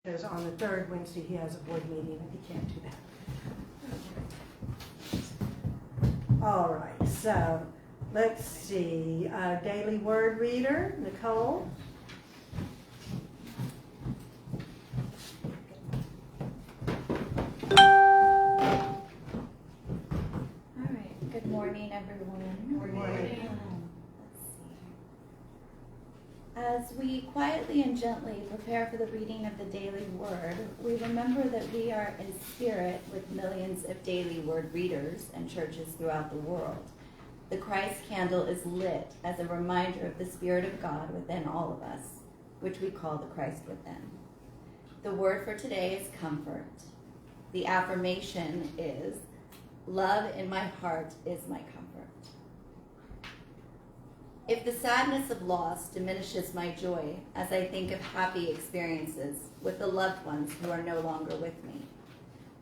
Because on the third Wednesday, he has a board meeting and he can't do that. All right, so let's see. Daily Word Reader, Nicole. All right, good morning, everyone. Good morning. As we quietly and gently prepare for the reading of the daily word, we remember that we are in spirit with millions of daily word readers and churches throughout the world. The Christ candle is lit as a reminder of the Spirit of God within all of us, which we call the Christ within. The word for today is comfort. The affirmation is, love in my heart is my comfort. If the sadness of loss diminishes my joy as I think of happy experiences with the loved ones who are no longer with me,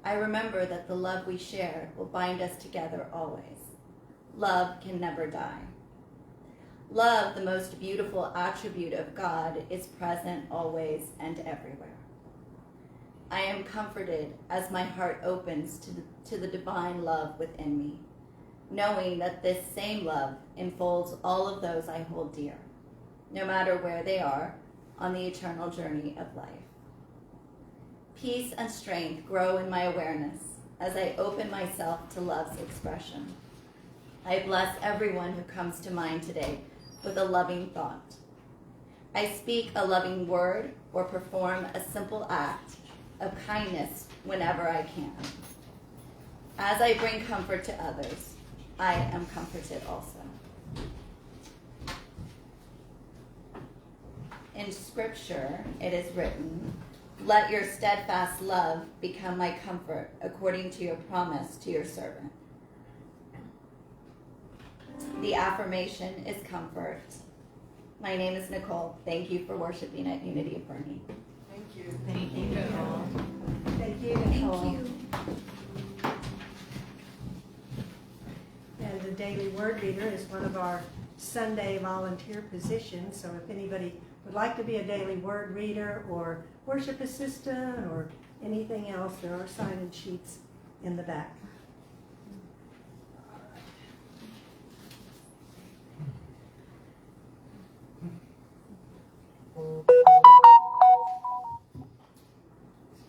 I remember that the love we share will bind us together always. Love can never die. Love, the most beautiful attribute of God, is present always and everywhere. I am comforted as my heart opens to the divine love within me, knowing that this same love enfolds all of those I hold dear, no matter where they are on the eternal journey of life. Peace and strength grow in my awareness as I open myself to love's expression. I bless everyone who comes to mind today with a loving thought. I speak a loving word or perform a simple act of kindness whenever I can. As I bring comfort to others, I am comforted also. In Scripture, it is written, "Let your steadfast love become my comfort, according to your promise to your servant." The affirmation is comfort. My name is Nicole. Thank you for worshiping at Unity of Boerne. Thank you. Thank you, Nicole. Thank you, Nicole. Thank you. And the Daily Word Reader is one of our Sunday volunteer positions, so if anybody would like to be a Daily Word Reader or worship assistant or anything else, there are sign-in sheets in the back.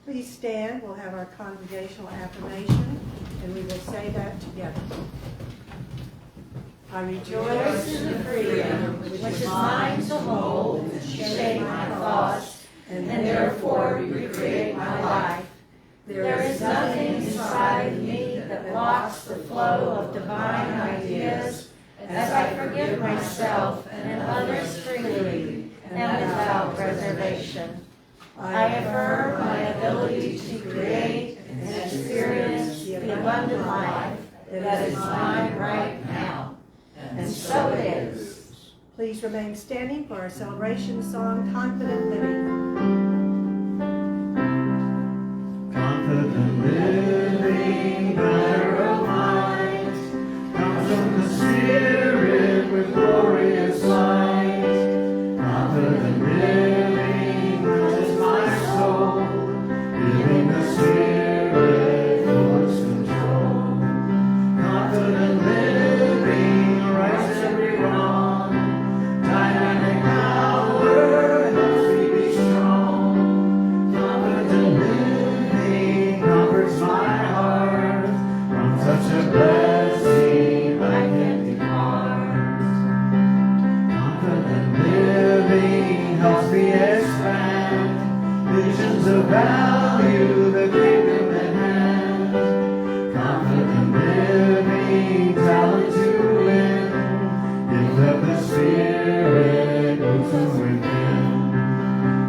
Please stand. We'll have our congregational affirmation, and we will say that together. I rejoice in the freedom which is mine to hold and shape my thoughts, and therefore recreate my life. There is nothing inside me that blocks the flow of divine ideas as I forgive myself and others freely and without reservation. I affirm my ability to create and experience the abundant life that is mine right now. And so it is. Please remain standing for our celebration song, Confident Living. Confident living, matter of mind, comes from the Spirit with glorious light. Confident living, that is my soul, giving the Spirit fullest control. Confident living, rights every wrong, dynamic power helps me be strong. Confident living comforts my heart, from such a blessing I can't depart. Confident living helps me expand visions of value, the kingdom at hand. Confident living, talent to win, gift of the Spirit moves from within.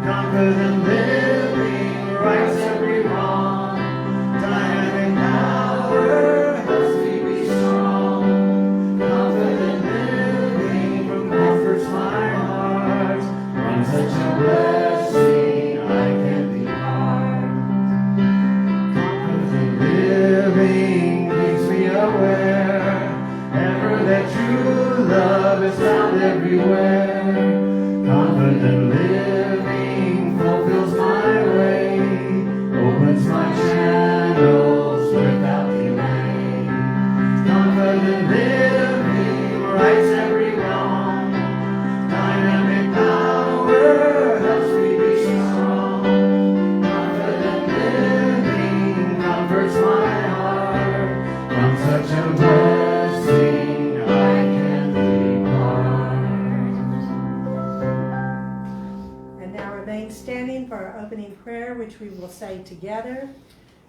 Confident living, rights every wrong, dynamic power helps me be strong. Confident living comforts my heart, from such a blessing I can't depart. prayer, which we will say together.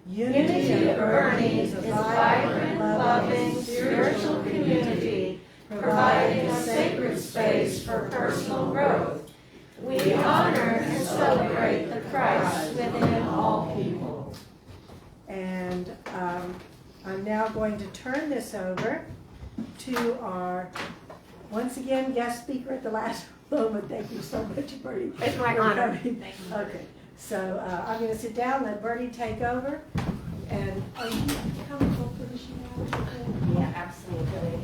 Unity of Boerne is a vibrant, loving, spiritual community, providing a sacred space for personal growth. We honor and celebrate the Christ within all people. And I'm now going to turn this over to our, once again, guest speaker at the last moment. Thank you so much, Birdie. It's my honor. Okay, so I'm going to sit down, let Birdie take over. And are you comfortable finishing out? Yeah, absolutely.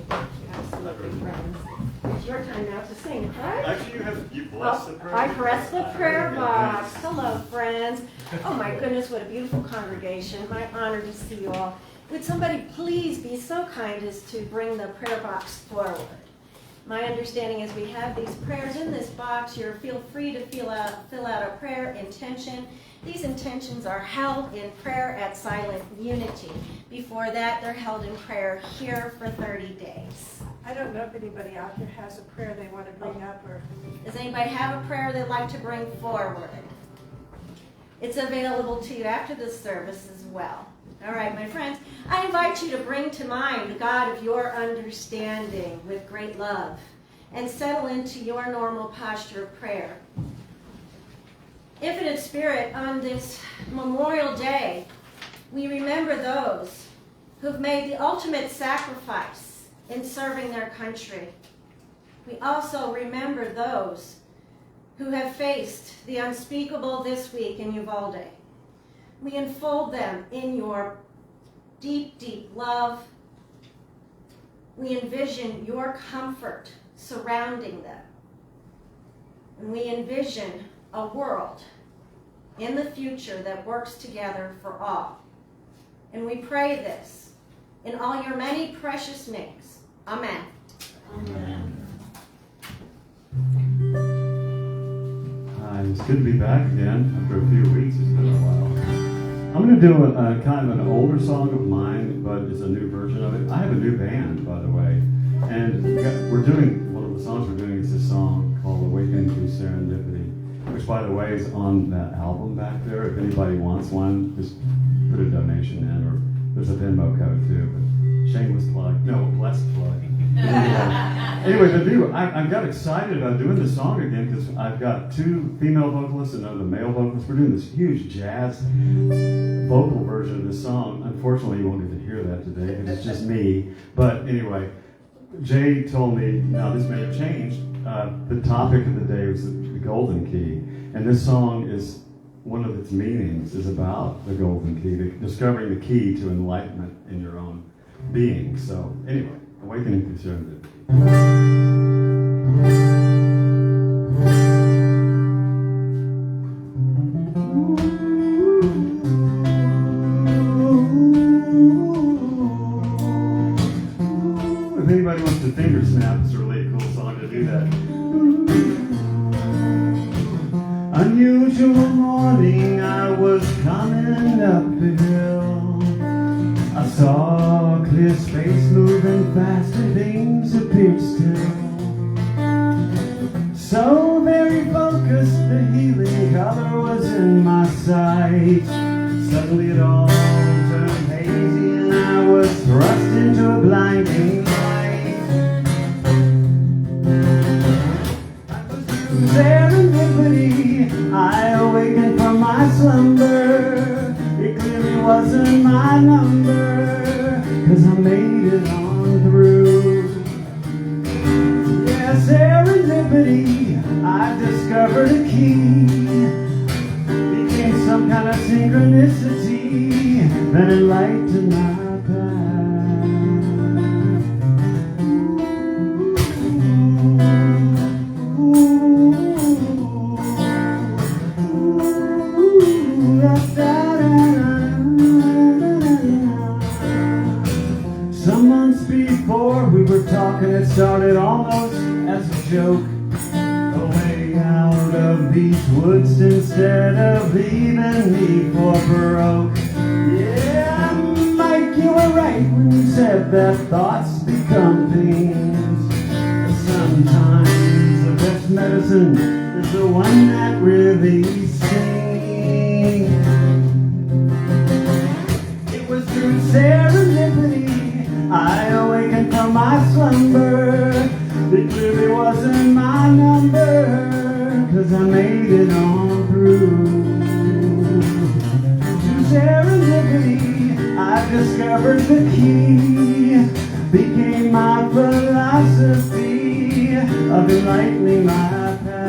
Absolutely, friends. It's your time now to sing, right? Actually, you blessed the prayer. I pressed the prayer box. Hello, friends. Oh my goodness, what a beautiful congregation. My honor to see you all. Would somebody please be so kind as to bring the prayer box forward? My understanding is we have these prayers in this box. You feel free to fill out a prayer intention. These intentions are held in prayer at Silent Unity. Before that, they're held in prayer here for 30 days. I don't know if anybody out there has a prayer they want to bring up or... Does anybody have a prayer they'd like to bring forward? It's available to you after this service as well. All right, my friends, I invite you to bring to mind the God of your understanding with great love and settle into your normal posture of prayer. Infinite Spirit, on this Memorial Day, we remember those who've made the ultimate sacrifice in serving their country. We also remember those who have faced the unspeakable this week in Uvalde. We enfold them in your deep, deep love. We envision your comfort surrounding them. And we envision a world in the future that works together for all. And we pray this in all your many precious names. Amen. Amen. Hi, it's good to be back again after a few weeks. It's been a while. I'm going to do a kind of an older song of mine, but it's a new version of it. I have a new band, by the way, and we're doing, one of the songs we're doing is this song called Awakening Through Serendipity, which, by the way, is on that album back there. If anybody wants one, just put a donation in, or there's a Venmo code too. But shameless plug. No, blessed plug. Anyway, I got excited about doing this song again because I've got two female vocalists and another male vocalist. We're doing this huge jazz vocal version of this song. Unfortunately, you won't get to hear that today because it's just me. But anyway, Jay told me, now this may have changed, the topic of the day was the golden key. And this song is, one of its meanings is about the golden key, discovering the key to enlightenment in your own being. So anyway, Awakening Through Serendipity. If anybody wants to finger snap, it's a really cool song to do that. Unusual morning, I was coming up the hill. I saw a clear space moving fast and things appeared still. So very focused, the healing color was in my sight. Suddenly it all turned hazy and I was thrust into a blinding light. I was through serendipity, I awakened from my slumber. It clearly wasn't my number, 'cause I made it on through. Yeah, serendipity, I discovered a key. Became some kind of synchronicity that enlightened my path. Some months before we were talking, it started almost as a joke. A way out of these woods instead of leaving me for broke. Yeah, Mike, you were right when you said that thoughts become things. Sometimes the best medicine is the one that really stings. discovered the key, became my philosophy of enlightening my path.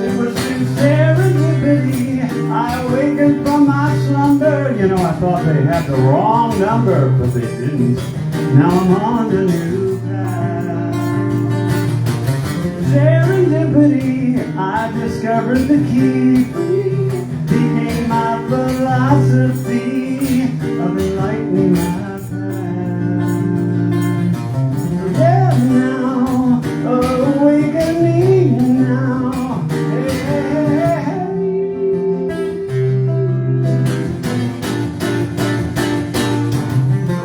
It was through serendipity I awakened from my slumber. You know, I thought they had the wrong number, but they didn't. Now I'm on a new path. Serendipity, I discovered the key, became my philosophy of enlightening my path. Yeah, now, awakening now. Hey, hey, hey.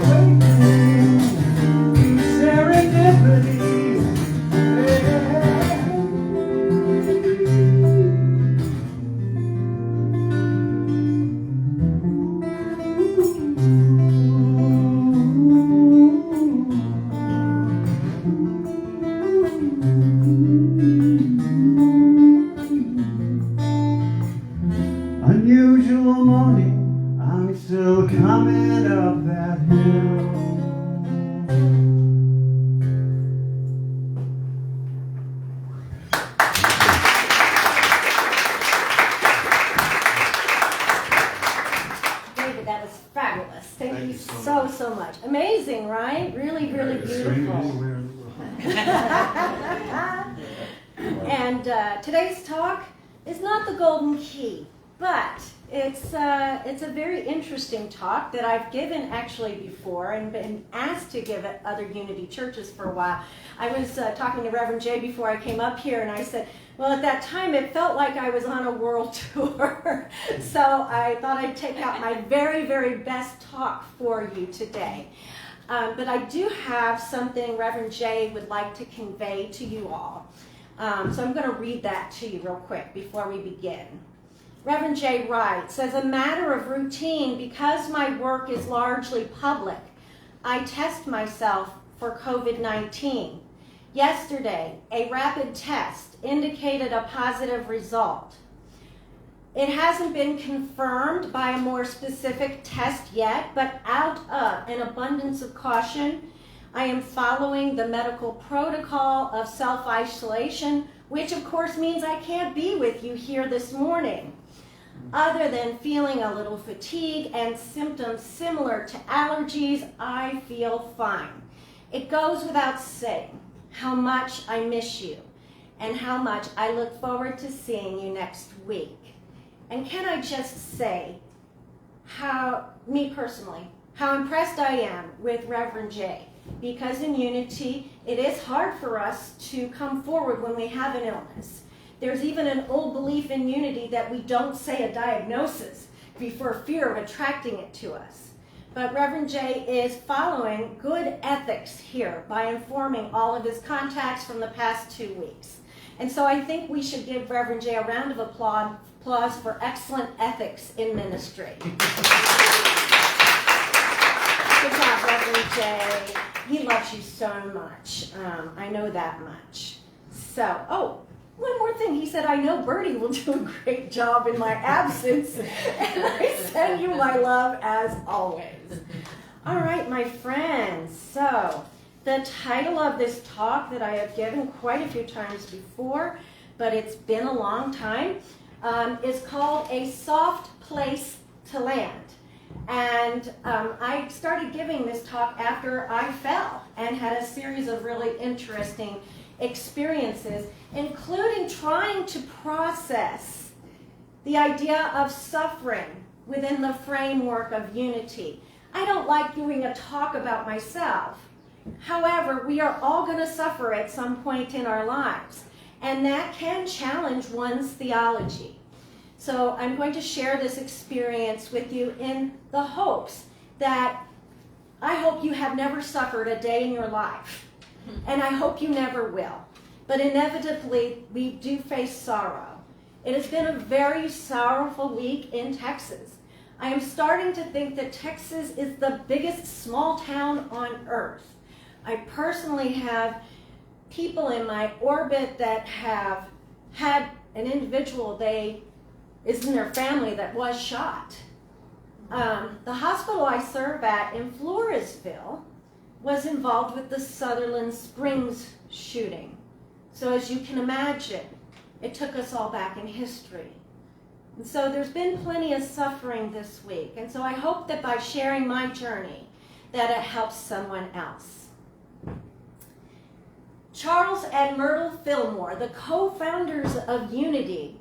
Awakening, serendipity. Hey, hey, unusual morning, I'm still coming up that hill. David, that was fabulous. Thank you so much. Amazing, right? Really, really beautiful. And today's talk is not the golden key, but it's a very interesting talk that I've given actually before and been asked to give at other Unity churches for a while. I was talking to Reverend Jay before I came up here, and I said, well, at that time it felt like I was on a world tour. So I thought I'd take out my very, very best talk for you today. But I do have something Reverend Jay would like to convey to you all. So I'm going to read that to you real quick before we begin. Reverend Jay writes, as a matter of routine, because my work is largely public, I test myself for COVID-19. Yesterday, a rapid test indicated a positive result. It hasn't been confirmed by a more specific test yet, but out of an abundance of caution, I am following the medical protocol of self-isolation, which of course means I can't be with you here this morning. Other than feeling a little fatigue and symptoms similar to allergies, I feel fine. It goes without saying how much I miss you and how much I look forward to seeing you next week. And can I just say me personally, how impressed I am with Reverend Jay, because in Unity, it is hard for us to come forward when we have an illness. There's even an old belief in Unity that we don't say a diagnosis for fear of attracting it to us. But Reverend Jay is following good ethics here by informing all of his contacts from the past 2 weeks. And so I think we should give Reverend Jay a round of applause for excellent ethics in ministry. Good job, Reverend Jay. He loves you so much. I know that much. So, one more thing. He said, I know Birdie will do a great job in my absence. And I send you my love as always. All right, my friends. So, the title of this talk that I have given quite a few times before, but it's been a long time, is called A Soft Place to Land. And I started giving this talk after I fell and had a series of really interesting experiences, including trying to process the idea of suffering within the framework of Unity. I don't like doing a talk about myself. However, we are all going to suffer at some point in our lives, and that can challenge one's theology. So I'm going to share this experience with you in the hopes that I hope you have never suffered a day in your life. And I hope you never will. But inevitably, we do face sorrow. It has been a very sorrowful week in Texas. I am starting to think that Texas is the biggest small town on earth. I personally have people in my orbit that have had an individual is in their family that was shot. The hospital I serve at in Floresville was involved with the Sutherland Springs shooting. So as you can imagine, it took us all back in history. And so there's been plenty of suffering this week. And so I hope that by sharing my journey, that it helps someone else. Charles and Myrtle Fillmore, the co-founders of Unity,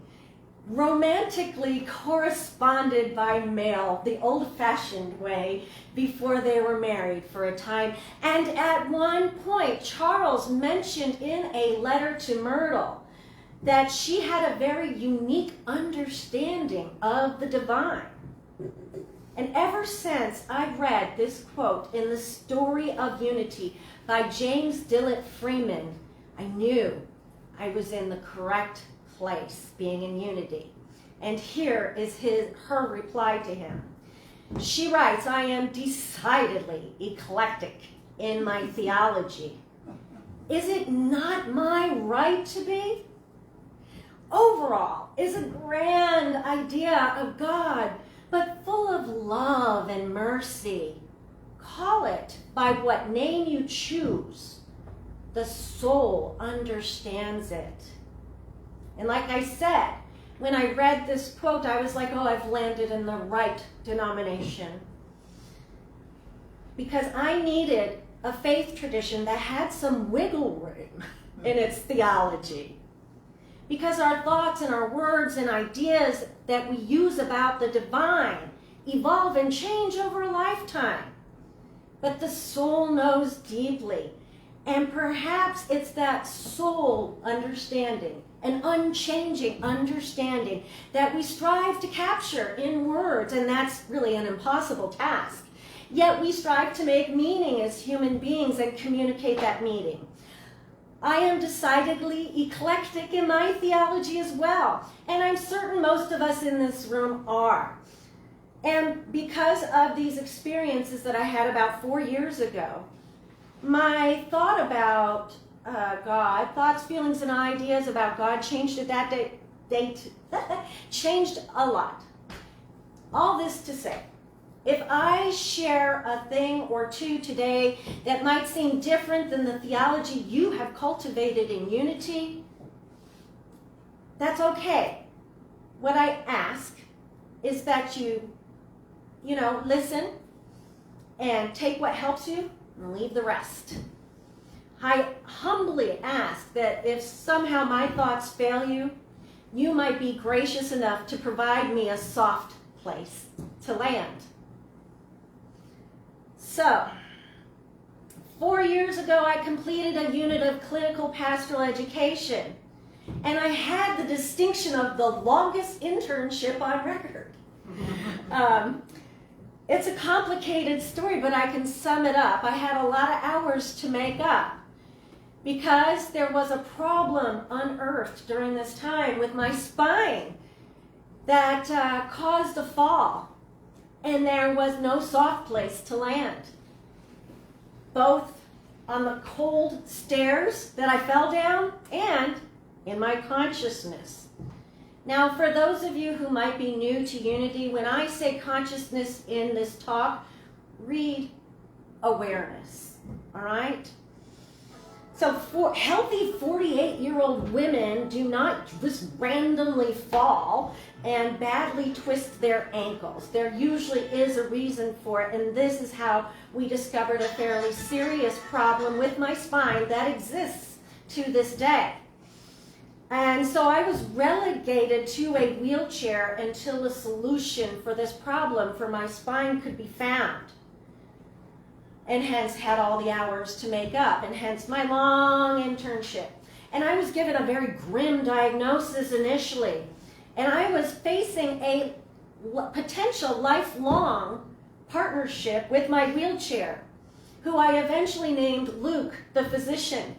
romantically corresponded by mail the old-fashioned way before they were married for a time. And at one point, Charles mentioned in a letter to Myrtle that she had a very unique understanding of the divine. And ever since I read this quote in The Story of Unity by James Dillett Freeman, I knew I was in the correct place, being in unity. And here is her reply to him. She writes, I am decidedly eclectic in my theology. Is it not my right to be? Overall is a grand idea of God, but full of love and mercy. Call it by what name you choose. The soul understands it. And like I said, when I read this quote, I was like, oh, I've landed in the right denomination. Because I needed a faith tradition that had some wiggle room in its theology. Because our thoughts and our words and ideas that we use about the divine evolve and change over a lifetime. But the soul knows deeply. And perhaps it's that soul understanding, an unchanging understanding that we strive to capture in words, and that's really an impossible task. Yet we strive to make meaning as human beings and communicate that meaning. I am decidedly eclectic in my theology as well, and I'm certain most of us in this room are. And because of these experiences that I had about 4 years ago, my thought about God, thoughts, feelings, and ideas about God changed at that date, changed a lot. All this to say, if I share a thing or two today that might seem different than the theology you have cultivated in Unity, that's okay. What I ask is that you listen and take what helps you and leave the rest. I humbly ask that if somehow my thoughts fail you, you might be gracious enough to provide me a soft place to land. So, 4 years ago, I completed a unit of clinical pastoral education, and I had the distinction of the longest internship on record. It's a complicated story, but I can sum it up. I had a lot of hours to make up because there was a problem unearthed during this time with my spine that caused a fall, and there was no soft place to land, both on the cold stairs that I fell down and in my consciousness. Now, for those of you who might be new to Unity, when I say consciousness in this talk, read awareness, all right? So healthy 48-year-old women do not just randomly fall and badly twist their ankles. There usually is a reason for it, and this is how we discovered a fairly serious problem with my spine that exists to this day. And so I was relegated to a wheelchair until a solution for this problem for my spine could be found. And hence had all the hours to make up, and hence my long internship. And I was given a very grim diagnosis initially. And I was facing a potential lifelong partnership with my wheelchair, who I eventually named Luke, the physician.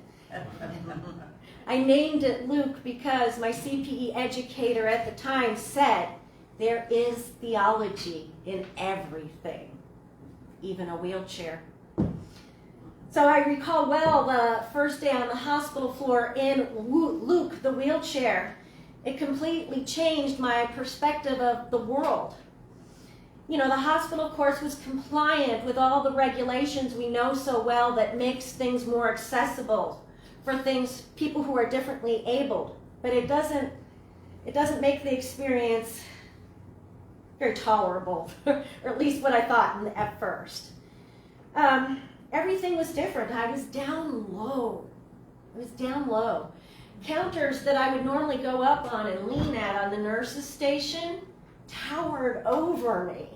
I named it Luke because my CPE educator at the time said, there is theology in everything, even a wheelchair. So I recall well the first day on the hospital floor in Luke, the wheelchair. It completely changed my perspective of the world. You know, the hospital, of course, was compliant with all the regulations we know so well that makes things more accessible for people who are differently abled. But it doesn't make the experience very tolerable, or at least what I thought at first. Everything was different. I was down low. Counters that I would normally go up on and lean at on the nurse's station towered over me.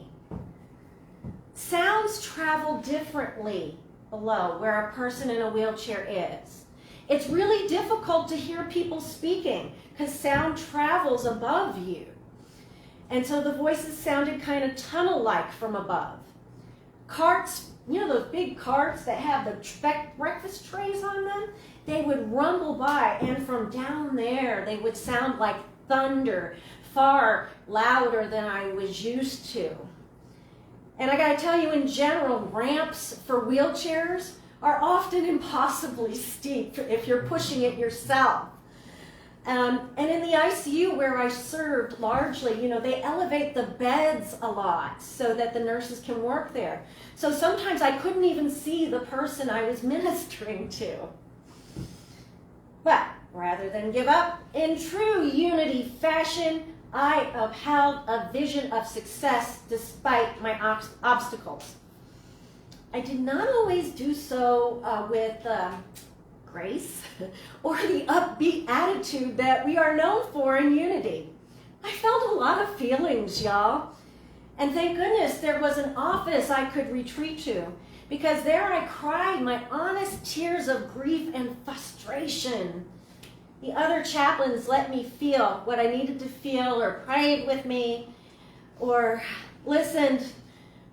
Sounds travel differently below where a person in a wheelchair is. It's really difficult to hear people speaking because sound travels above you. And so the voices sounded kind of tunnel-like from above. Carts, you know those big carts that have the breakfast trays on them? They would rumble by, and from down there they would sound like thunder, far louder than I was used to. And I gotta tell you, in general, ramps for wheelchairs are often impossibly steep if you're pushing it yourself. And in the ICU where I served largely, you know, they elevate the beds a lot so that the nurses can work there. So sometimes I couldn't even see the person I was ministering to. But rather than give up, in true Unity fashion, I upheld a vision of success despite my obstacles. I did not always do so with grace or the upbeat attitude that we are known for in Unity. I felt a lot of feelings, y'all. And thank goodness there was an office I could retreat to, because there I cried my honest tears of grief and frustration. The other chaplains let me feel what I needed to feel, or prayed with me, or listened,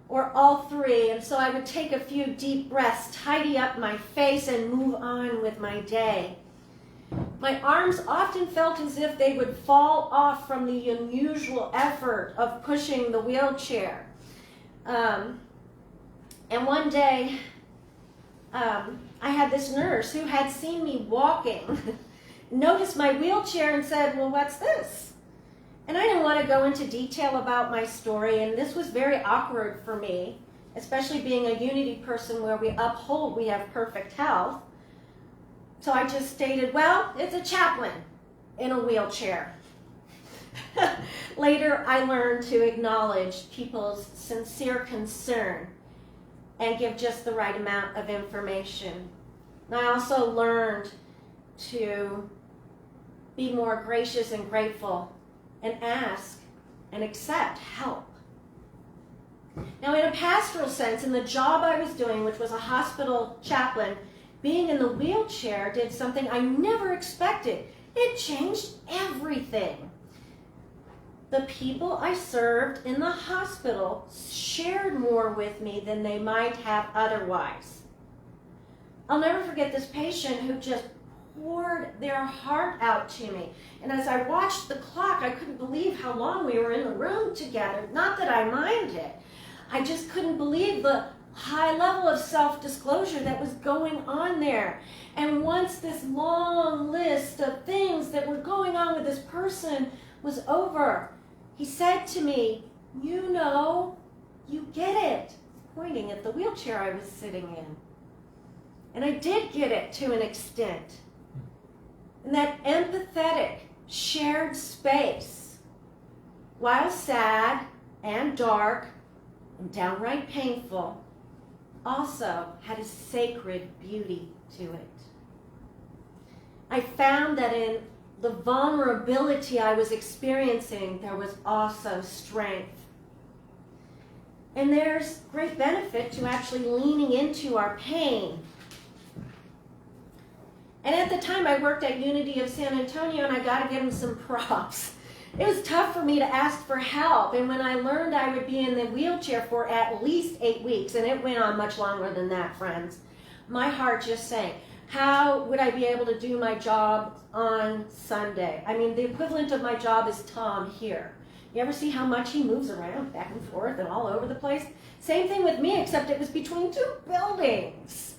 or all three. And so I would take a few deep breaths, tidy up my face, and move on with my day. My arms often felt as if they would fall off from the unusual effort of pushing the wheelchair. And one day, I had this nurse who had seen me walking, noticed my wheelchair and said, "Well, what's this?" And I didn't want to go into detail about my story, and this was very awkward for me, especially being a Unity person where we uphold we have perfect health. So I just stated, well, it's a chaplain in a wheelchair. Later, I learned to acknowledge people's sincere concern and give just the right amount of information. And I also learned to be more gracious and grateful and ask and accept help. Now, in a pastoral sense, in the job I was doing, which was a hospital chaplain, being in the wheelchair did something I never expected. It changed everything. The people I served in the hospital shared more with me than they might have otherwise. I'll never forget this patient who just poured their heart out to me. And as I watched the clock, I couldn't believe how long we were in the room together. Not that I minded. I just couldn't believe the high level of self-disclosure that was going on there. And once this long list of things that were going on with this person was over, he said to me, "You know, you get it," pointing at the wheelchair I was sitting in. And I did get it to an extent. And that empathetic, shared space, while sad and dark and downright painful, also had a sacred beauty to it. I found that in the vulnerability I was experiencing, there was also strength. And there's great benefit to actually leaning into our pain. And at the time, I worked at Unity of San Antonio, and I got to give them some props. It was tough for me to ask for help, and when I learned I would be in the wheelchair for at least 8 weeks, and it went on much longer than that, friends, my heart just sank. How would I be able to do my job on Sunday? I mean, the equivalent of my job is Tom here. You ever see how much he moves around back and forth and all over the place? Same thing with me, except it was between two buildings.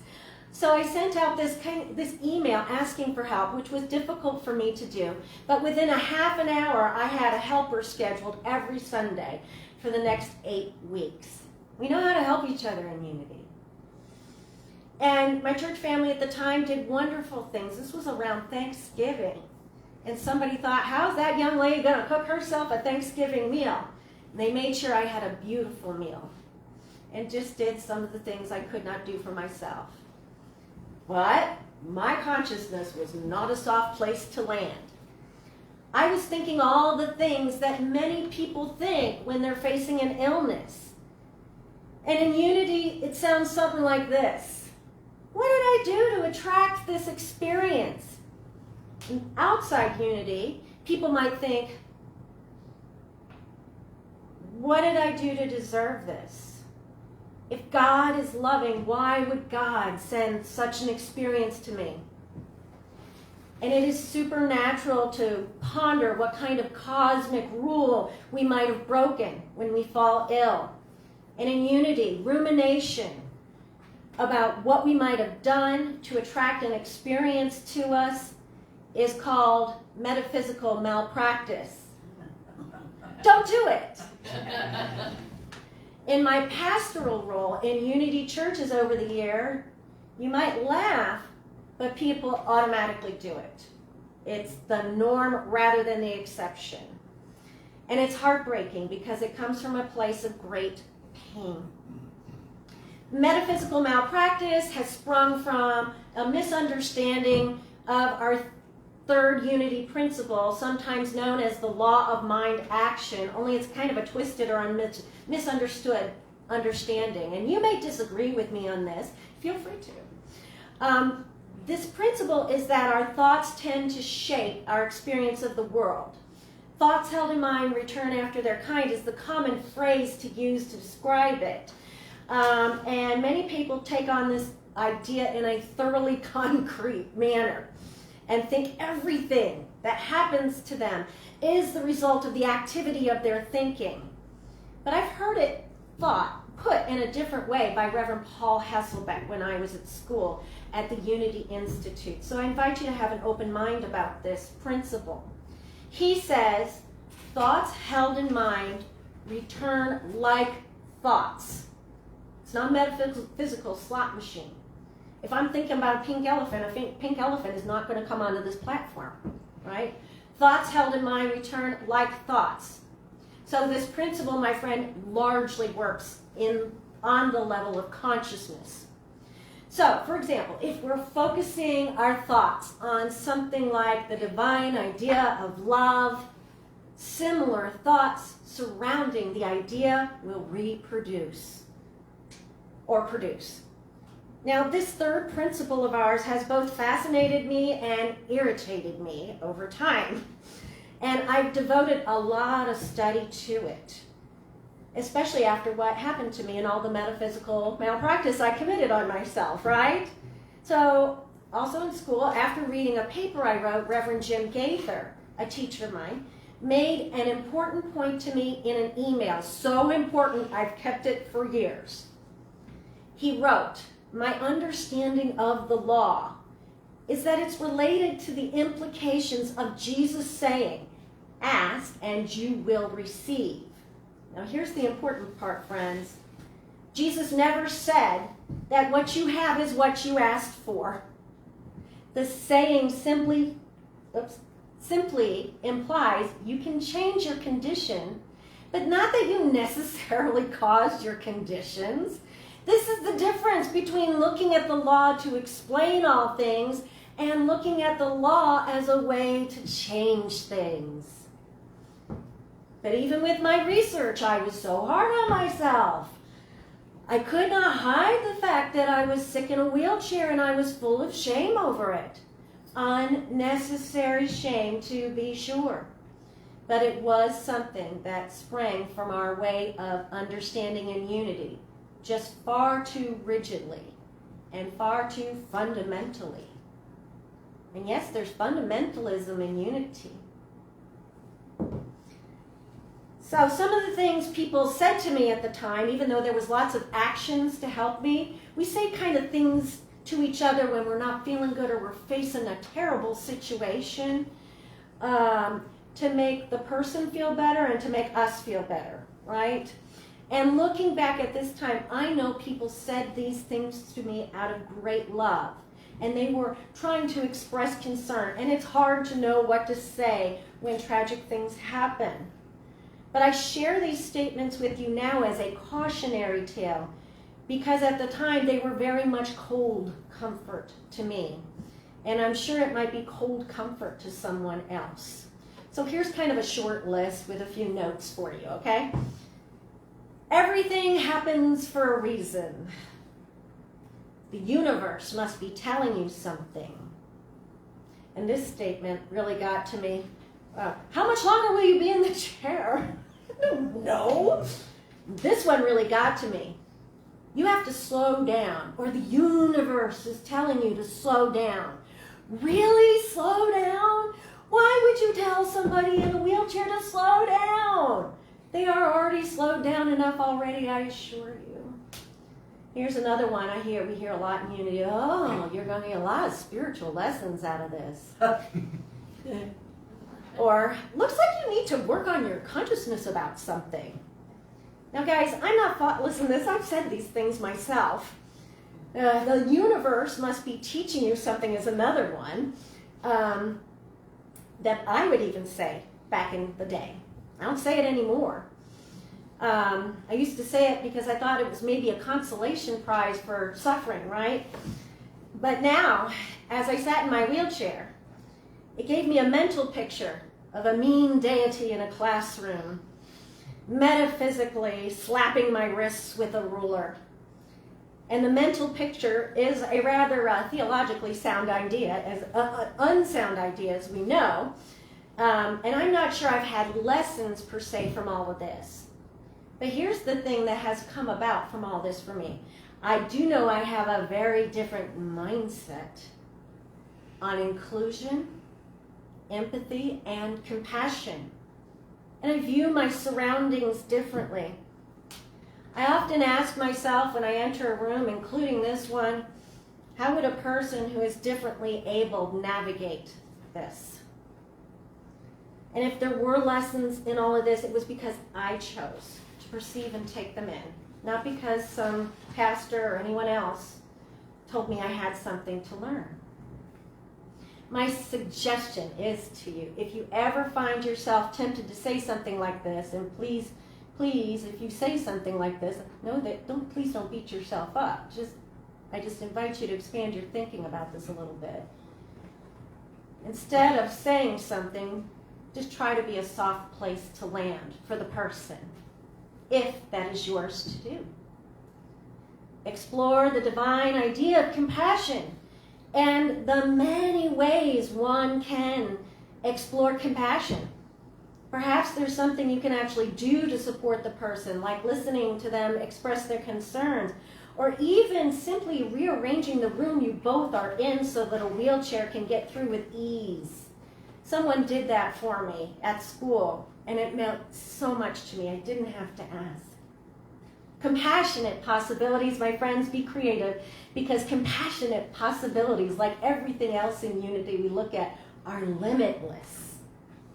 So I sent out this email asking for help, which was difficult for me to do. But within a half an hour, I had a helper scheduled every Sunday for the next 8 weeks. We know how to help each other in Unity. And my church family at the time did wonderful things. This was around Thanksgiving. And somebody thought, how's that young lady going to cook herself a Thanksgiving meal? And they made sure I had a beautiful meal and just did some of the things I could not do for myself. But my consciousness was not a soft place to land. I was thinking all the things that many people think when they're facing an illness. And in Unity, it sounds something like this. What did I do to attract this experience? And outside Unity, people might think, what did I do to deserve this? If God is loving, why would God send such an experience to me? And it is supernatural to ponder what kind of cosmic rule we might have broken when we fall ill. And in Unity, rumination about what we might have done to attract an experience to us is called metaphysical malpractice. Don't do it. In my pastoral role in Unity churches over the year, you might laugh, but people automatically do it. It's the norm rather than the exception. And it's heartbreaking because it comes from a place of great pain. Metaphysical malpractice has sprung from a misunderstanding of our third Unity principle, sometimes known as the law of mind action, only it's kind of a twisted or misunderstood understanding. And you may disagree with me on this. Feel free to. This principle is that our thoughts tend to shape our experience of the world. Thoughts held in mind return after their kind is the common phrase to use to describe it. And many people take on this idea in a thoroughly concrete manner and think everything that happens to them is the result of the activity of their thinking. But I've heard it put in a different way by Reverend Paul Hasselbeck when I was at school at the Unity Institute. So I invite you to have an open mind about this principle. He says, thoughts held in mind return like thoughts. It's not a metaphysical slot machine. If I'm thinking about a pink elephant is not going to come onto this platform, right? Thoughts held in mind return like thoughts. So this principle, my friend, largely works on the level of consciousness. So, for example, if we're focusing our thoughts on something like the divine idea of love, similar thoughts surrounding the idea will reproduce or produce. Now, this third principle of ours has both fascinated me and irritated me over time. And I've devoted a lot of study to it, especially after what happened to me and all the metaphysical malpractice I committed on myself, right? So, also in school, after reading a paper I wrote, Reverend Jim Gaither, a teacher of mine, made an important point to me in an email. So important, I've kept it for years. He wrote, "My understanding of the law is that it's related to the implications of Jesus saying, 'Ask and you will receive.'" Now here's the important part, friends. Jesus never said that what you have is what you asked for. The saying simply implies you can change your condition, but not that you necessarily caused your conditions. This is the difference between looking at the law to explain all things and looking at the law as a way to change things. But even with my research, I was so hard on myself. I could not hide the fact that I was sick in a wheelchair and I was full of shame over it. Unnecessary shame, to be sure. But it was something that sprang from our way of understanding in Unity, just far too rigidly and far too fundamentally. And yes, there's fundamentalism in unity. So some of the things people said to me at the time, even though there was lots of actions to help me, we say kind of things to each other when we're not feeling good or we're facing a terrible situation, to make the person feel better and to make us feel better, right? And looking back at this time, I know people said these things to me out of great love. And they were trying to express concern. And it's hard to know what to say when tragic things happen. But I share these statements with you now as a cautionary tale, because at the time they were very much cold comfort to me. And I'm sure it might be cold comfort to someone else. So here's kind of a short list with a few notes for you, okay? Everything happens for a reason. The universe must be telling you something. And this statement really got to me. How much longer will you be in the chair? No. This one really got to me. You have to slow down, or the universe is telling you to slow down. Really slow down? Why would you tell somebody in a wheelchair to slow down? They are already slowed down enough already, I assure you. Here's another one we hear a lot in Unity. Oh, you're going to get a lot of spiritual lessons out of this. Or, looks like you need to work on your consciousness about something. Now guys, I'm not listen to this, I've said these things myself. The universe must be teaching you something is another one that I would even say back in the day. I don't say it anymore. I used to say it because I thought it was maybe a consolation prize for suffering, right? But now, as I sat in my wheelchair, it gave me a mental picture of a mean deity in a classroom, metaphysically slapping my wrists with a ruler. And the mental picture is a rather theologically sound idea, as unsound idea as we know. And I'm not sure I've had lessons per se from all of this. But here's the thing that has come about from all this for me. I do know I have a very different mindset on inclusion, empathy, and compassion. And I view my surroundings differently. I often ask myself when I enter a room, including this one, how would a person who is differently abled navigate this? And if there were lessons in all of this, it was because I chose to perceive and take them in, not because some pastor or anyone else told me I had something to learn. My suggestion is to you, if you ever find yourself tempted to say something like this, and please, if you say something like this, know that please don't beat yourself up. I just invite you to expand your thinking about this a little bit. Instead of saying something, just try to be a soft place to land for the person, if that is yours to do. Explore the divine idea of compassion and the many ways one can explore compassion. Perhaps there's something you can actually do to support the person, like listening to them express their concerns, or even simply rearranging the room you both are in so that a wheelchair can get through with ease. Someone did that for me at school, and it meant so much to me. I didn't have to ask. Compassionate possibilities, my friends, be creative, because compassionate possibilities, like everything else in Unity we look at, are limitless.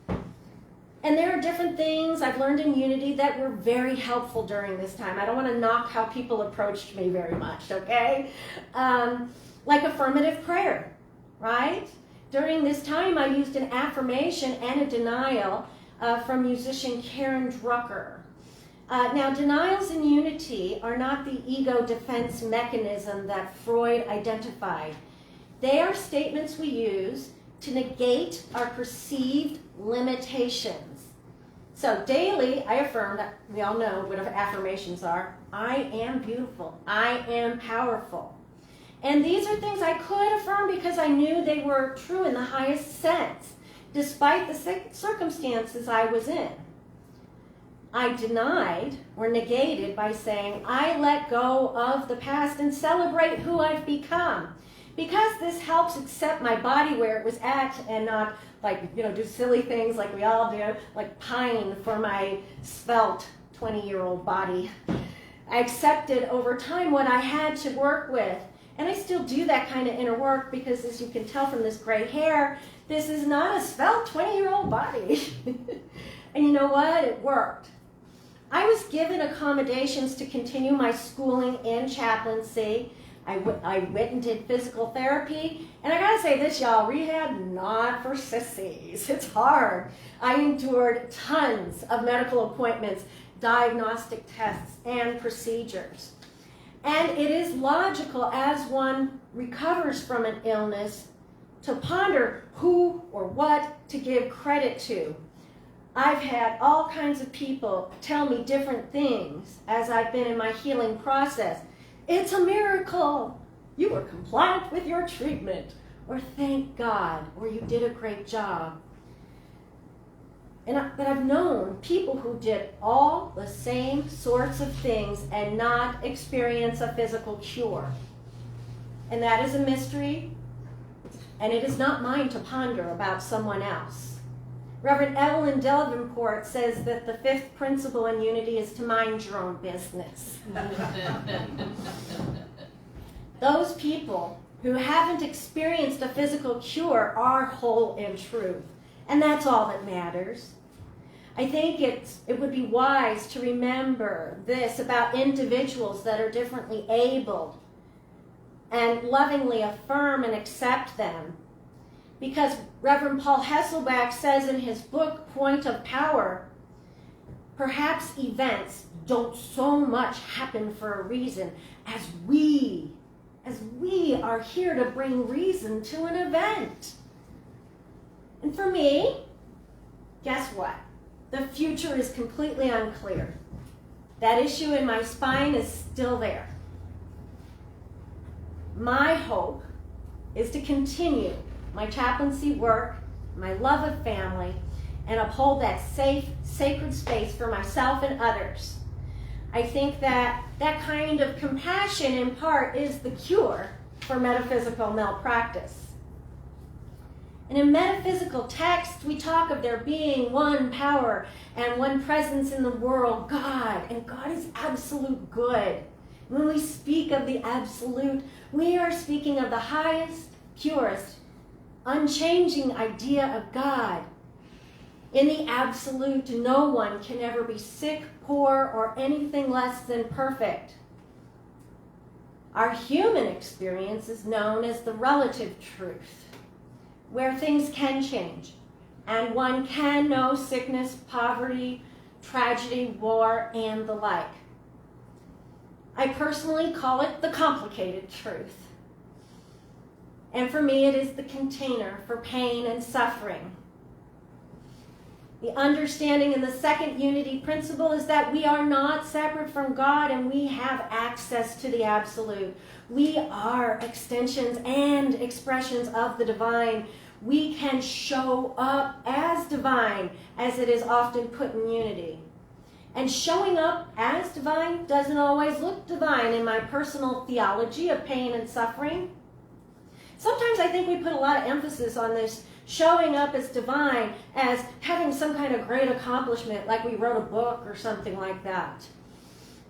And there are different things I've learned in Unity that were very helpful during this time. I don't want to knock how people approached me very much, okay? Like affirmative prayer, right? During this time, I used an affirmation and a denial from musician Karen Drucker. Now, denials in Unity are not the ego defense mechanism that Freud identified. They are statements we use to negate our perceived limitations. So daily, I affirm that we all know what affirmations are. I am beautiful. I am powerful. And these are things I could affirm because I knew they were true in the highest sense, despite the circumstances I was in. I denied or negated by saying, I let go of the past and celebrate who I've become. Because this helps accept my body where it was at and not do silly things like we all do, like pine for my svelte 20-year-old body. I accepted over time what I had to work with. And I still do that kind of inner work because, as you can tell from this gray hair, this is not a svelte 20-year-old body. And you know what? It worked. I was given accommodations to continue my schooling in chaplaincy. I went and did physical therapy. And I gotta say this, y'all, rehab, not for sissies. It's hard. I endured tons of medical appointments, diagnostic tests, and procedures. And it is logical as one recovers from an illness to ponder who or what to give credit to. I've had all kinds of people tell me different things as I've been in my healing process. It's a miracle. You were compliant with your treatment. Or thank God. Or you did a great job. But I've known people who did all the same sorts of things and not experience a physical cure. And that is a mystery, and it is not mine to ponder about someone else. Reverend Evelyn Davenport says that the fifth principle in unity is to mind your own business. Those people who haven't experienced a physical cure are whole in truth. And that's all that matters. I think it would be wise to remember this about individuals that are differently abled and lovingly affirm and accept them. Because Reverend Paul Hesselbach says in his book, Point of Power, perhaps events don't so much happen for a reason as we are here to bring reason to an event. And for me, guess what? The future is completely unclear. That issue in my spine is still there. My hope is to continue my chaplaincy work, my love of family, and uphold that safe, sacred space for myself and others. I think that kind of compassion, in part, is the cure for metaphysical malpractice. And in metaphysical texts, we talk of there being one power and one presence in the world, God, and God is absolute good. When we speak of the absolute, we are speaking of the highest, purest, unchanging idea of God. In the absolute, no one can ever be sick, poor, or anything less than perfect. Our human experience is known as the relative truth, where things can change, and one can know sickness, poverty, tragedy, war, and the like. I personally call it the complicated truth. And for me, it is the container for pain and suffering. The understanding in the second unity principle is that we are not separate from God and we have access to the absolute. We are extensions and expressions of the divine. We can show up as divine, as it is often put in unity. And showing up as divine doesn't always look divine in my personal theology of pain and suffering. Sometimes I think we put a lot of emphasis on this showing up as divine, as having some kind of great accomplishment, like we wrote a book or something like that.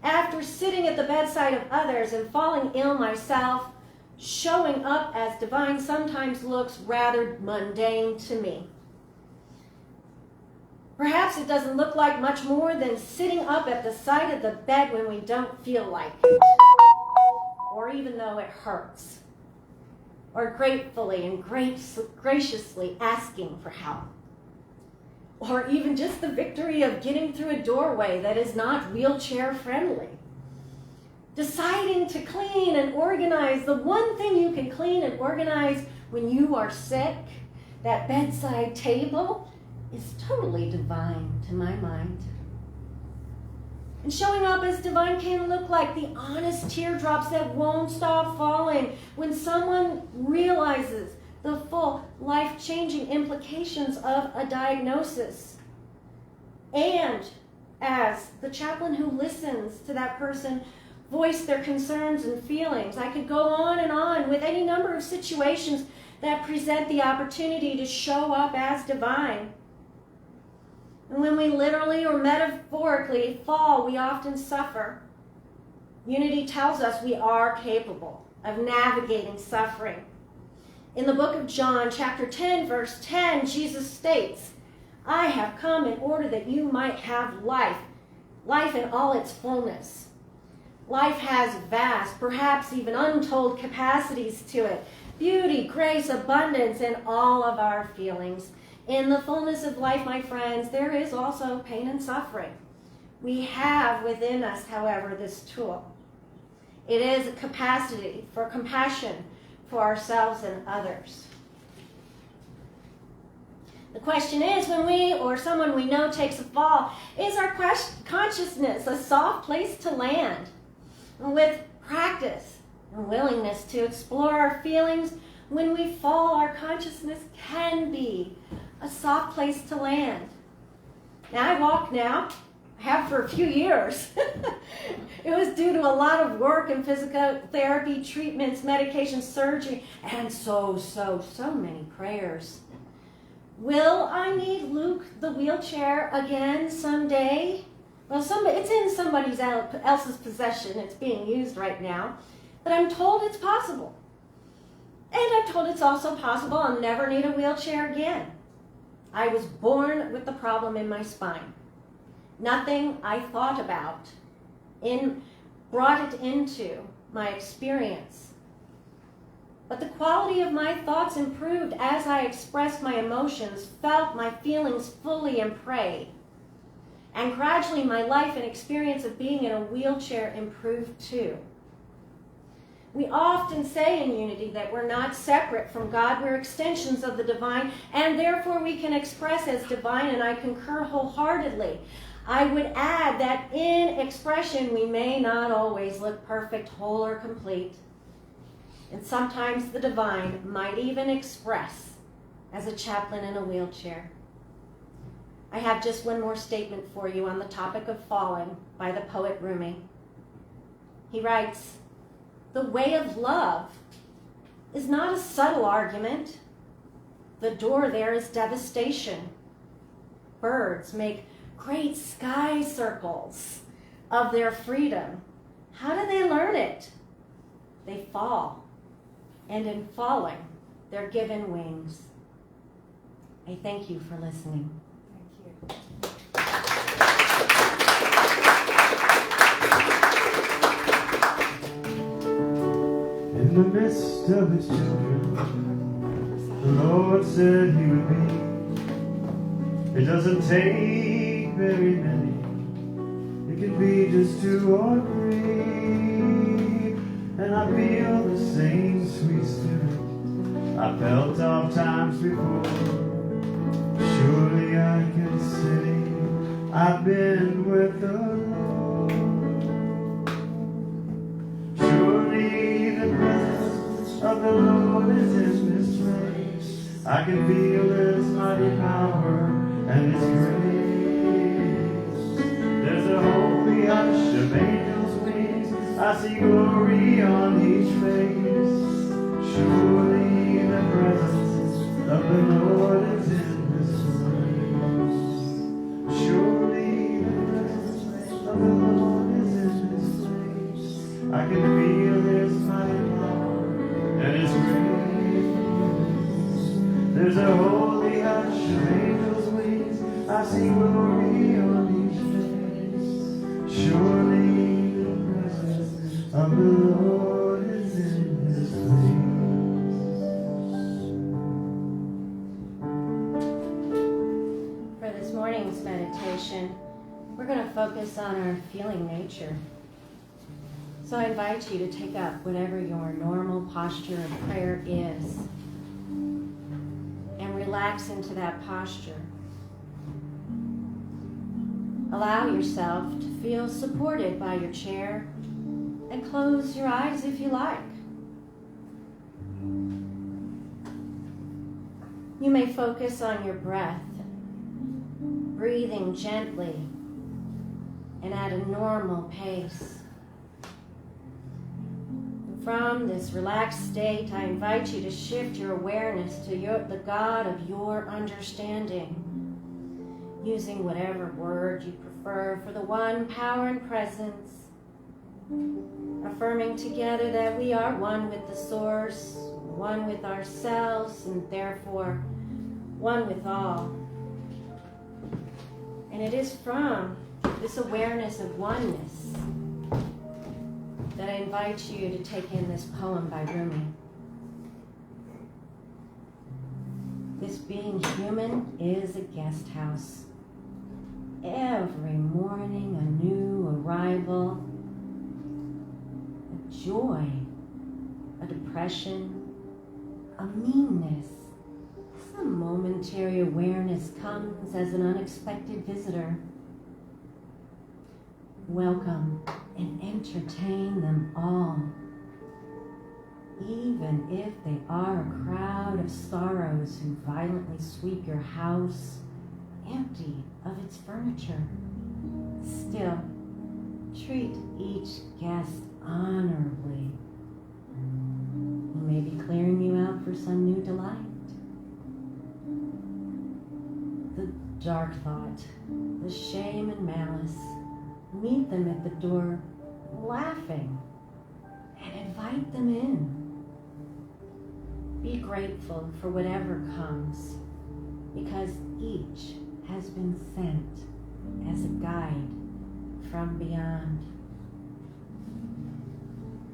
After sitting at the bedside of others and falling ill myself, showing up as divine sometimes looks rather mundane to me. Perhaps it doesn't look like much more than sitting up at the side of the bed when we don't feel like it, or even though it hurts, or gratefully and graciously asking for help, or even just the victory of getting through a doorway that is not wheelchair friendly. Deciding to clean and organize, the one thing you can clean and organize when you are sick, that bedside table, is totally divine to my mind. And showing up as divine can look like the honest teardrops that won't stop falling when someone realizes the full life-changing implications of a diagnosis. And as the chaplain who listens to that person voice their concerns and feelings. I could go on with any number of situations that present the opportunity to show up as divine. And when we literally or metaphorically fall, we often suffer. Unity tells us we are capable of navigating suffering. In the book of John, chapter 10, verse 10, Jesus states, "I have come in order that you might have life, life in all its fullness." Life has vast, perhaps even untold capacities to it. Beauty, grace, abundance, and all of our feelings. In the fullness of life, my friends, there is also pain and suffering. We have within us, however, this tool. It is a capacity for compassion for ourselves and others. The question is, when we or someone we know takes a fall, is our consciousness a soft place to land? And with practice and willingness to explore our feelings, when we fall, our consciousness can be a soft place to land. Now, I walk now. I have for a few years. It was due to a lot of work and physical therapy, treatments, medication, surgery, and so many prayers. Will I need Luke the wheelchair again someday? Well, it's in somebody else's possession. It's being used right now. But I'm told it's possible. And I'm told it's also possible I'll never need a wheelchair again. I was born with the problem in my spine. Nothing I thought about brought it into my experience. But the quality of my thoughts improved as I expressed my emotions, felt my feelings fully and prayed. And gradually my life and experience of being in a wheelchair improved too. We often say in Unity that we're not separate from God, we're extensions of the divine, and therefore we can express as divine, and I concur wholeheartedly. I would add that in expression we may not always look perfect, whole, or complete. And sometimes the divine might even express as a chaplain in a wheelchair. I have just one more statement for you on the topic of falling by the poet Rumi. He writes, "The way of love is not a subtle argument. The door there is devastation. Birds make great sky circles of their freedom. How do they learn it? They fall, and in falling, they're given wings." I thank you for listening. Thank you. In the midst of his children, the Lord said he would be. It doesn't take very many. It can be just 2 or 3. And I feel the same sweet spirit I felt oft times before. Surely I can say I've been with the Lord. Surely the presence of the Lord is in this place. I can feel His mighty power and His grace. There's a holy hush of angels' wings. I see glory on each face. Surely the presence of the Lord is in this place. Surely the presence of the Lord is in this place. I can feel His mighty power and His grace. There's a holy hush of angels' wings. I see glory on each face. Surely the presence of the Lord is in this place. For this morning's meditation, we're going to focus on our feeling nature. So I invite you to take up whatever your normal posture of prayer is and relax into that posture. Allow yourself to feel supported by your chair and close your eyes if you like. You may focus on your breath, breathing gently and at a normal pace. From this relaxed state, I invite you to shift your awareness to the God of your understanding, using whatever word you prefer for the one power and presence, affirming together that we are one with the Source, one with ourselves, and therefore one with all. And it is from this awareness of oneness that I invite you to take in this poem by Rumi. This being human is a guest house. Every morning a new arrival, a joy, a depression, a meanness. Some momentary awareness comes as an unexpected visitor. Welcome and entertain them all, even if they are a crowd of sorrows who violently sweep your house empty of its furniture. Still, treat each guest honorably. He may be clearing you out for some new delight. The dark thought, the shame and malice, meet them at the door laughing and invite them in. Be grateful for whatever comes, because each has been sent as a guide from beyond.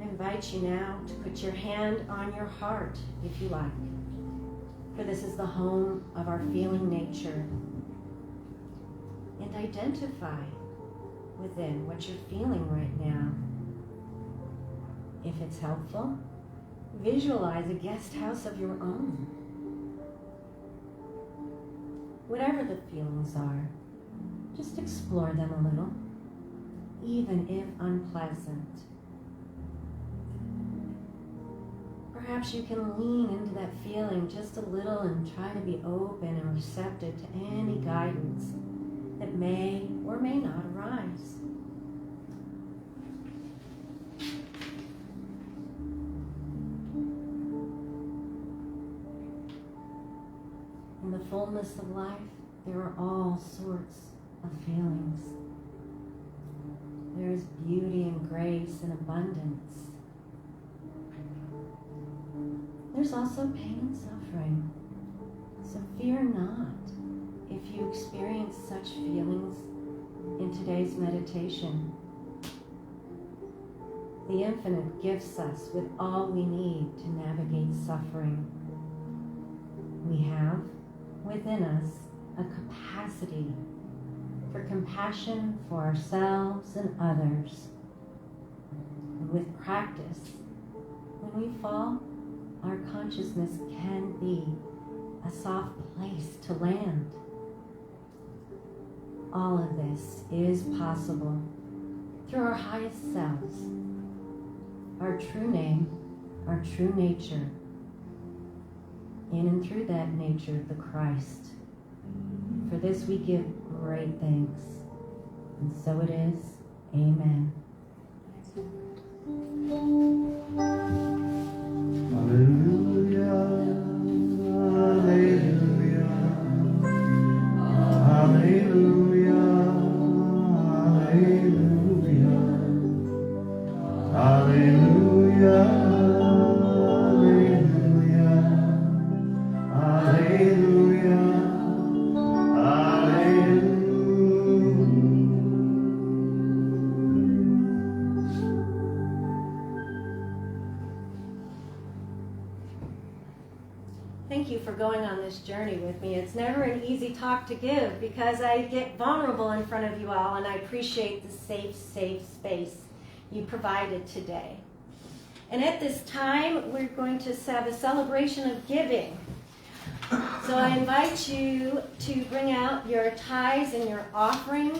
I invite you now to put your hand on your heart, if you like, for this is the home of our feeling nature, and identify within what you're feeling right now. If it's helpful, visualize a guest house of your own. Whatever the feelings are, just explore them a little, even if unpleasant. Perhaps you can lean into that feeling just a little and try to be open and receptive to any guidance that may or may not arise. In the fullness of life, there are all sorts of feelings. There is beauty and grace and abundance. There's also pain and suffering. So fear not if you experience such feelings in today's meditation. The Infinite gifts us with all we need to navigate suffering. We have within us a capacity for compassion for ourselves and others. And with practice, when we fall, our consciousness can be a soft place to land. All of this is possible through our highest selves, our true name, our true nature, in and through that nature, the Christ. For this we give great thanks. And so it is. Amen. Hallelujah, hallelujah, hallelujah, hallelujah, hallelujah, hallelujah, hallelujah, hallelujah. Thank you for going on this journey with me. It's never an easy talk to give because I get vulnerable in front of you all, and I appreciate the safe space you provided today. And at this time, we're going to have a celebration of giving. So I invite you to bring out your tithes and your offering.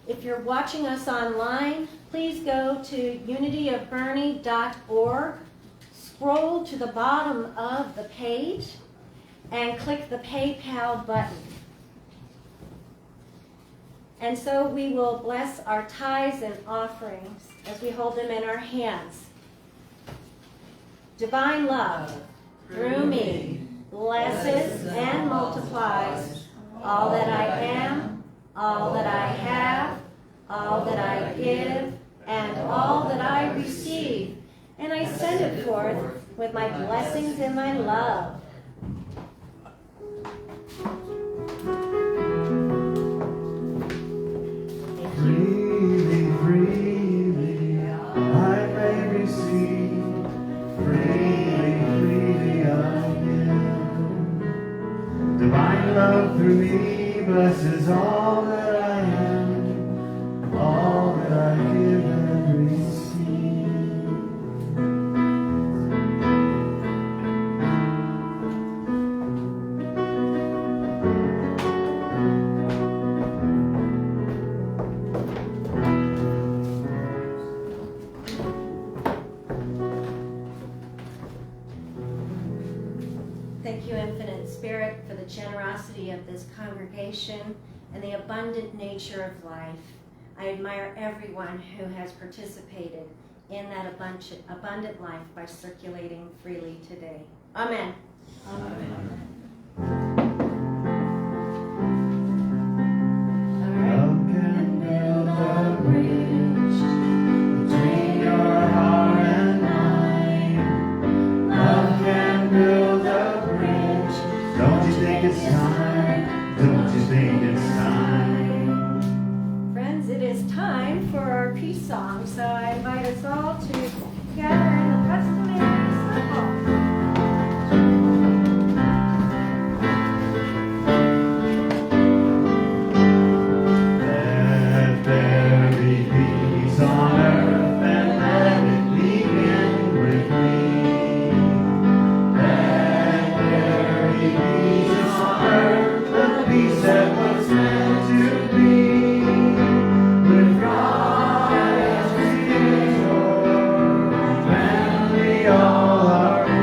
If you're watching us online, please go to unityofboerne.org. Scroll to the bottom of the page and click the PayPal button. And so we will bless our tithes and offerings as we hold them in our hands. Divine love, through me, blesses and multiplies all that I am, all that I have, all that I give, and all that I receive. And I send it forth with my blessings and my love. Freely, freely, I may receive. Freely, freely, I give. Divine love through me blesses all that I am, all that I give and receive. Thank you, Infinite Spirit, for the generosity of this congregation and the abundant nature of life. I admire everyone who has participated in that abundant life by circulating freely today. Amen. Amen. Love can build a bridge between your heart and mine. Love can build a bridge. Don't you think it's time? Don't you think it's time? Friends, it is time for our peace song, so I invite us all to gather in the customary circle. Let there be peace on earth and let it begin with me. Let there be peace on earth, the peace that was meant to be. With God as Creator, and we all are we.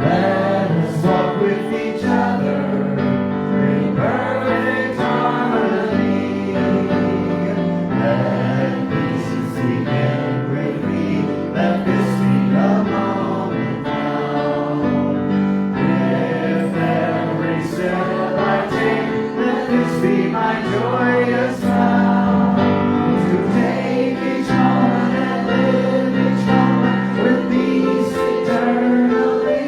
Let us walk with each other in perfect harmony. Let peace begin with me. Let this be the moment now. With every step I take, let this be my joyous vow. To take each moment and live each moment with peace eternally.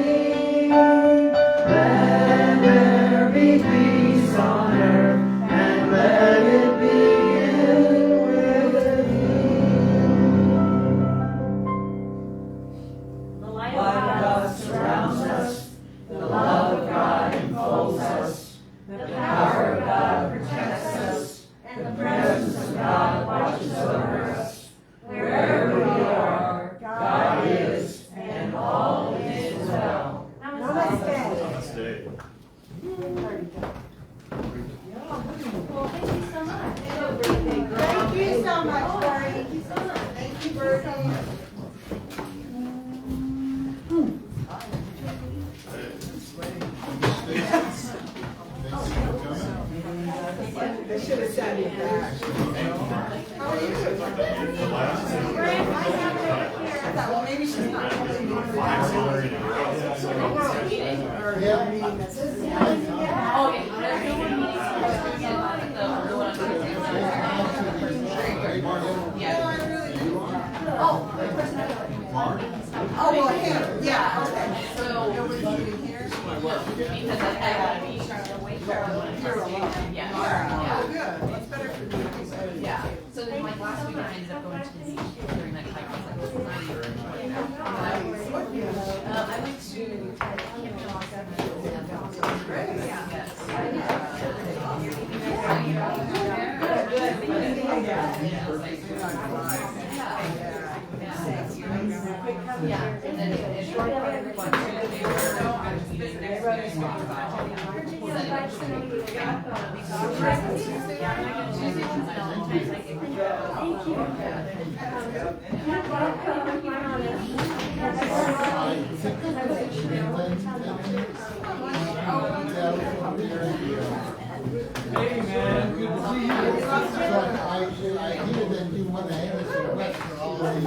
Let there be peace on earth and let it begin with me. The light of God surrounds us. The love of God enfolds us. The power of God protects us. And the presence of God watches over us. Wherever we are, God is, and all is well. Namaste. Namaste. Well, thank you so much. Thank you so much, Birdie. Thank you so much. Thank you, Birdie. They should have sat you back. How are you? Frank, I have it over here. I thought, well, maybe she's not coming on. Oh, well, him, yeah, okay. So, nobody's meeting here? Because I want to be You're alone. yeah. Oh, good. It's better for you. Yeah. So then like last week I ended up going to the beach during that time. I was like, this is not even working out. I went to yeah, and then it short of everyone Hey man, good to see you. I hear that you want to have us in West for all these.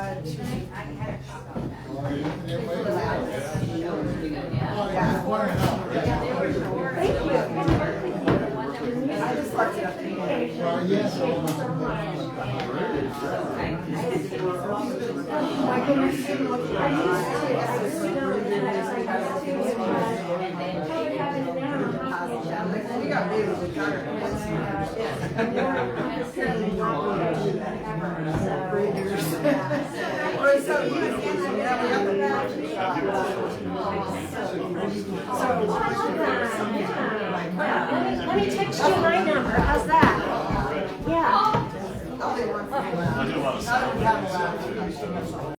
I just left it up to you. My goodness. We got baby with Let me text you my number. How's that? Yeah. I do a lot of sound.